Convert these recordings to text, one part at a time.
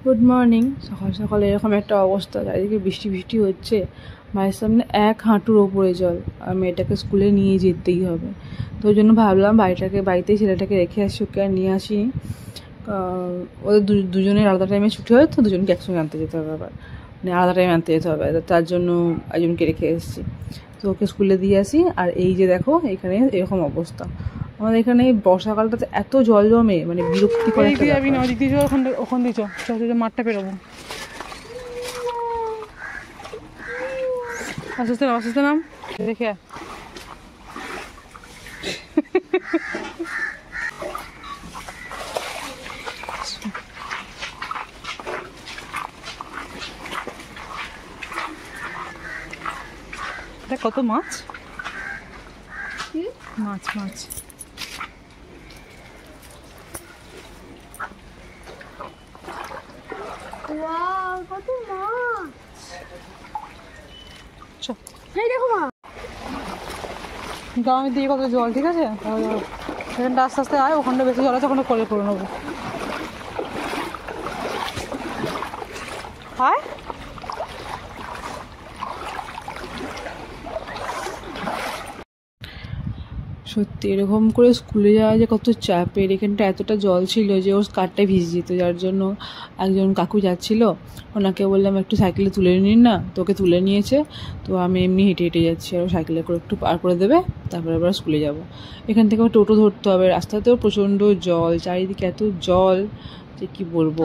Good morning. সকাল সকাল এরকম একটা অবস্থা, চারিদিকে বৃষ্টি বৃষ্টি হচ্ছে, বাড়ির সামনে এক হাঁটুর ওপরে জল, আর মেয়েটাকে স্কুলে নিয়ে যেতেই হবে। তো ওই জন্য ভাবলাম বাড়িতেই ছেলেটাকে রেখে আসি, ওকে আর নিয়ে আসি। ওদের দুজনের আলাদা টাইমে ছুটি হয়, তো দুজনকে একসঙ্গে আনতে যেতে হবে, আবার মানে আলাদা টাইমে আনতে যেতে হবে, তার জন্য একজনকে রেখে এসেছি। তো ওকে স্কুলে দিয়ে আসি। আর এই যে দেখো এখানে এরকম অবস্থা, আমাদের এখানে বর্ষাকালটাতে এত জল জমে, মানে বিরক্তিকর একটা ব্যাপার। ওখান দিয়ে মাঠটা পেরোবো। আস্তে আস্তে নাম দেখে কত মাছ মাছ মাছ কত মাছ। গ্রামের দিকে কত জল, ঠিক আছে এখানটা আস্তে আস্তে আয়, ওখানটা বেশি জল আছে, ওখানে কলে করে নেবো। আয় সত্যি এরকম করে স্কুলে যাওয়া যে কত চাপের। এখানটা এতটা জল ছিল যে ওর স্কার্টটাই ভিজে যেত, যার জন্য একজন কাকু যাচ্ছিল, ওনাকে বললাম একটু সাইকেলে তুলে নিন না, তো ওকে তুলে নিয়েছে। তো আমি এমনি হেঁটে হেঁটে যাচ্ছি, আর সাইকেলে করে একটু পার করে দেবে, তারপরে আবার স্কুলে যাব। এখান থেকে আবার টোটো ধরতে হবে, রাস্তাতেও প্রচণ্ড জল, চারিদিকে এত জল যে কি বলবো।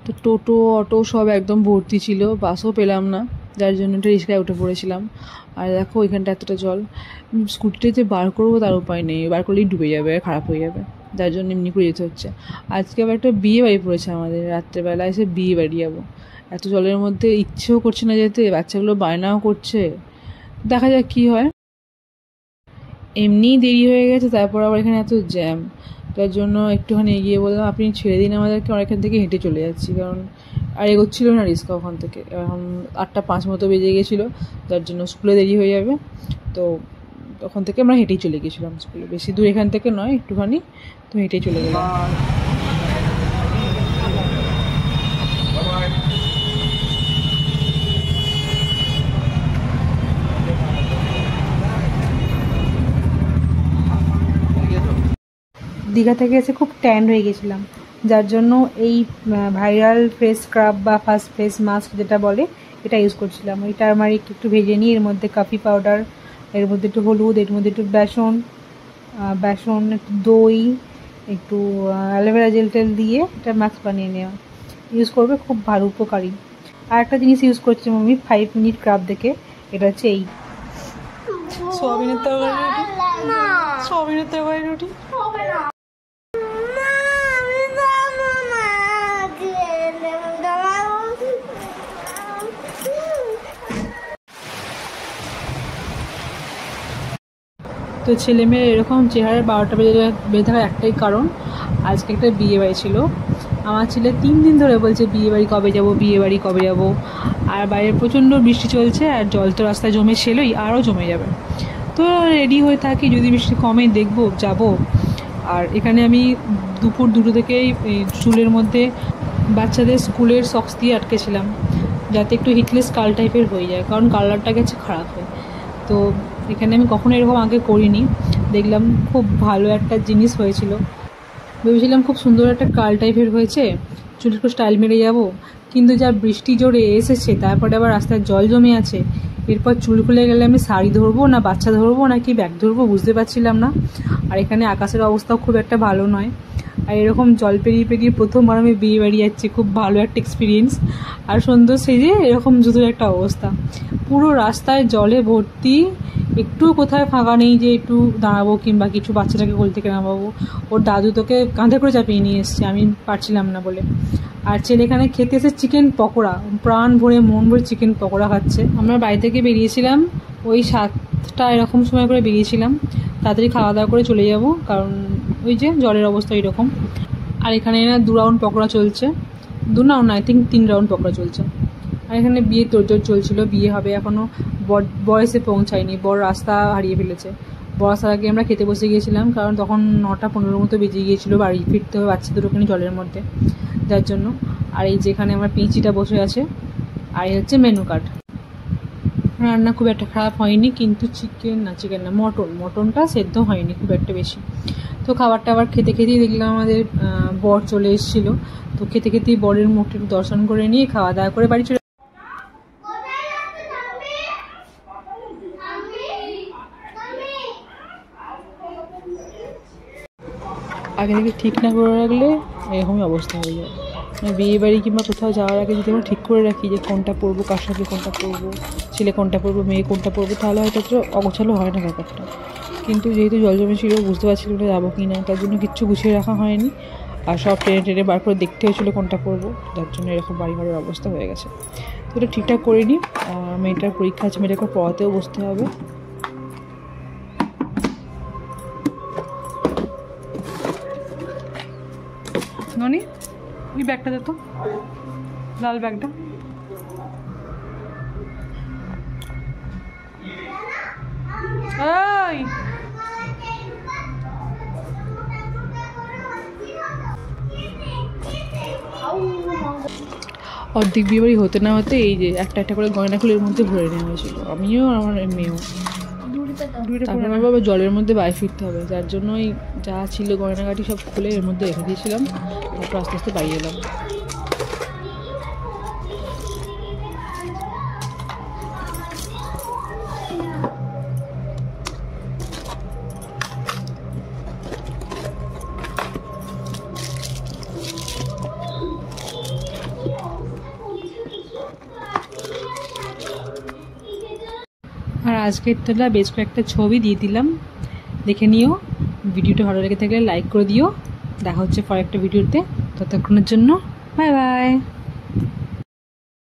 তো টোটো অটো সব একদম ভর্তি ছিল, বাসও পেলাম না, যার জন্য একটা রিক্সায় উঠে পড়েছিলাম। আর দেখো ওইখানটা এতটা জল, স্কুটিটা যে বার করবো তার উপায় নেই, বার করলেই ডুবে যাবে, খারাপ হয়ে যাবে, যার জন্য এমনি করে যেতে হচ্ছে। আজকে আবার একটা বিয়ে বাড়ি পড়েছে আমাদের, রাত্রেবেলা এসে বিয়ে বাড়ি যাবো, এত জলের মধ্যে ইচ্ছেও করছে না যেতে, বাচ্চাগুলো বায়নাও করছে, দেখা যাক কী হয়। এমনিই দেরি হয়ে গেছে, তারপর আবার এখানে এত জ্যাম, তার জন্য একটুখানি এগিয়ে বললাম আপনি ছেড়ে দিন আমাদেরকে, আমরা এখান থেকে হেঁটে চলে যাচ্ছি, কারণ আর এগোচ্ছিল না রিস্কা ওখান থেকে। এখন 8:05 মতো বেজে গেছিলো, যার জন্য স্কুলে দেরি হয়ে যাবে। তো ওখান থেকে আমরা হেঁটেই চলে গেছিলাম স্কুলে, বেশি দূর এখান থেকে নয়, একটুখানি, তো হেঁটেই চলে গেলাম। দীঘা থেকে এসে খুব ট্যান হয়ে গেছিলাম, যার জন্য এই ভাইরাল ফেস স্ক্রাব বা ফার্স্ট ফেস মাস্ক যেটা বলে, এটা ইউজ করছিলাম। ওই টারমারিক একটু ভেজে নিয়ে এর মধ্যে কফি পাউডার, এর মধ্যে একটু হলুদ, এর মধ্যে একটু বেসন, একটু দই, একটু অ্যালোভেরা জেল টেল দিয়ে এটা মাস্ক বানিয়ে নেওয়া, ইউজ করবে, খুব ভালো উপকারী। আর একটা জিনিস ইউজ করছি আমি 5 মিনিট ক্রাব দেখে, এটা হচ্ছে এই সোয়াবিনের তরকারি রুটি। তো ছেলে মেয়ের এরকম চেহারার 12টা বেজে থাকার একটাই কারণ, আজকে একটা বিয়ে বাড়ি ছিল। আমার ছেলে 3 দিন ধরে বলছে বিয়ে বাড়ি কবে যাবো। আর বাইরে প্রচণ্ড বৃষ্টি চলছে, আর জল তো রাস্তায় জমেছিলই, আরও জমে যাবে। তো রেডি হয়ে থাকি, যদি বৃষ্টি কমে দেখবো যাব। আর এখানে আমি দুপুর 2টো থেকেই চুলের মধ্যে বাচ্চাদের স্কুলের সক্স দিয়ে আটকেছিলাম, যাতে একটু হিটলেস কাল টাইপের হয়ে যায়, কারণ কালারটা গেছে খারাপ হয়ে। তো এখানে আমি কখনো এরকম আগে করিনি, দেখলাম খুব ভালো একটা জিনিস হয়েছিল, ভেবেছিলাম খুব সুন্দর একটা কাল টাইপের হয়েছে, চুলটা একটু স্টাইল মেরে যাব। কিন্তু যা বৃষ্টি জোরে এসেছে, তারপরে আবার রাস্তায় জল জমে আছে, এরপর চুল খুলে গেলে আমি শাড়ি ধরবো না বাচ্চা ধরবো নাকি ব্যাগ ধরবো বুঝতে পারছিলাম না। আর এখানে আকাশের অবস্থাও খুব একটা ভালো নয়, আর এরকম জল পেরিয়ে প্রথমবার আমি বিয়ে বাড়ি যাচ্ছি, খুব ভালো একটা এক্সপিরিয়েন্স। আর সুন্দর সেজে এরকম জুতোর একটা অবস্থা, পুরো রাস্তায় জলে ভর্তি, একটু কোথায় ফাঁকা নেই যে একটু দাঁড়াবো কিংবা কিছু বাচ্চাটাকে কোল থেকে নামাবো। ওর দাদু তোকে কাঁধে করে চাপিয়ে নিয়ে এসছে, আমি পারছিলাম না বলে। আর ছেলে এখানে খেতে এসে চিকেন পকোড়া, প্রাণ ভরে মন ভরে চিকেন পকোড়া খাচ্ছে। আমরা বাড়ি থেকে বেরিয়েছিলাম ওই 7টা এরকম সময় করে বেরিয়েছিলাম, তাড়াতাড়ি খাওয়া দাওয়া করে চলে যাব, কারণ ওই যে জলের অবস্থা এরকম। আর এখানে না 2 রাউন্ড পকোড়া চলছে, 2 রাউন্ড না, আই থিঙ্ক 3 রাউন্ড পকোড়া চলছে। আর এখানে বিয়ে তোড়জোড় চলছিল, বিয়ে হবে এখনও, বর এসে পৌঁছায়নি, বর রাস্তা হারিয়ে ফেলেছে। বর আসার আগে আমরা খেতে বসে গিয়েছিলাম, কারণ তখন 9:15 মতো বেজে গিয়েছিলো, বাড়ি ফিরতে হবে বাচ্চাদের ওখানে জলের মধ্যে, যার জন্য। আর এই যেখানে আমার পিঁচিটা বসে আছে, আর এই হচ্ছে মেনু কার্ড। রান্না খুব একটা খারাপ হয়নি, কিন্তু চিকেন না মটনটা সেদ্ধ হয়নি খুব একটা বেশি। তো খাবারটা আবার খেতে খেতেই দেখলাম আমাদের বর চলে এসেছিলো। তো খেতে খেতেই বরের মুখটা একটু দর্শন করে নিয়ে খাওয়া দাওয়া করে বাড়ি চলে। আগে থেকে ঠিক না করে রাখলে এরকমই অবস্থা হয়ে যায়। বিয়ে বাড়ি কিংবা কোথাও যাওয়ার আগে যদি আমরা ঠিক করে রাখি যে কোনটা পরবো, কার সাথে কোনটা পরবো, ছেলে কোনটা পরবো, মেয়ে কোনটা পরবো, তাহলে হয়তো একটু অগোছালো হয় না ব্যাপারটা। কিন্তু যেহেতু জল জমে ছিল, বুঝতে পারছিলাম না যাবো কি না, তার জন্য কিচ্ছু গুছিয়ে রাখা হয়নি। আর সব টেনে বার করে দেখতে হয়েছিলো কোনটা পরবো, যার জন্য এরকম বাড়ি ঘরের অবস্থা হয়ে গেছে। তো এটা ঠিকঠাক করে নিই। মেয়েটার পরীক্ষা আছে, মেয়েটাকে পড়াতেও বসতে হবে। ননি, ওই ব্যাগটা দে তো, লাল ব্যাগটা। এই অর্ধেক বিয়ে বাড়ি হতে না হতে এই যে একটা একটা করে গয়না খুলে এর মধ্যে ভরে নেওয়া হয়েছিল, আমিও আর আমার মেয়েও। তারপরে আমার বাবা জলের মধ্যে বাড়ি ফিরতে হবে, যার জন্যই যা ছিল গয়নাগাটি সব খুলে এর মধ্যে রেখে দিয়েছিলাম। তারপর আস্তে আস্তে বাড়ি এলাম। আর আজকের তোলা বেশ কয়েকটা ছবি দিয়ে দিলাম, দেখে নিও। ভিডিওটা ভালো লেগে থাকলে লাইক করে দিও। দেখা হচ্ছে পরের একটা ভিডিওতে, ততক্ষণের জন্য বাই বাই।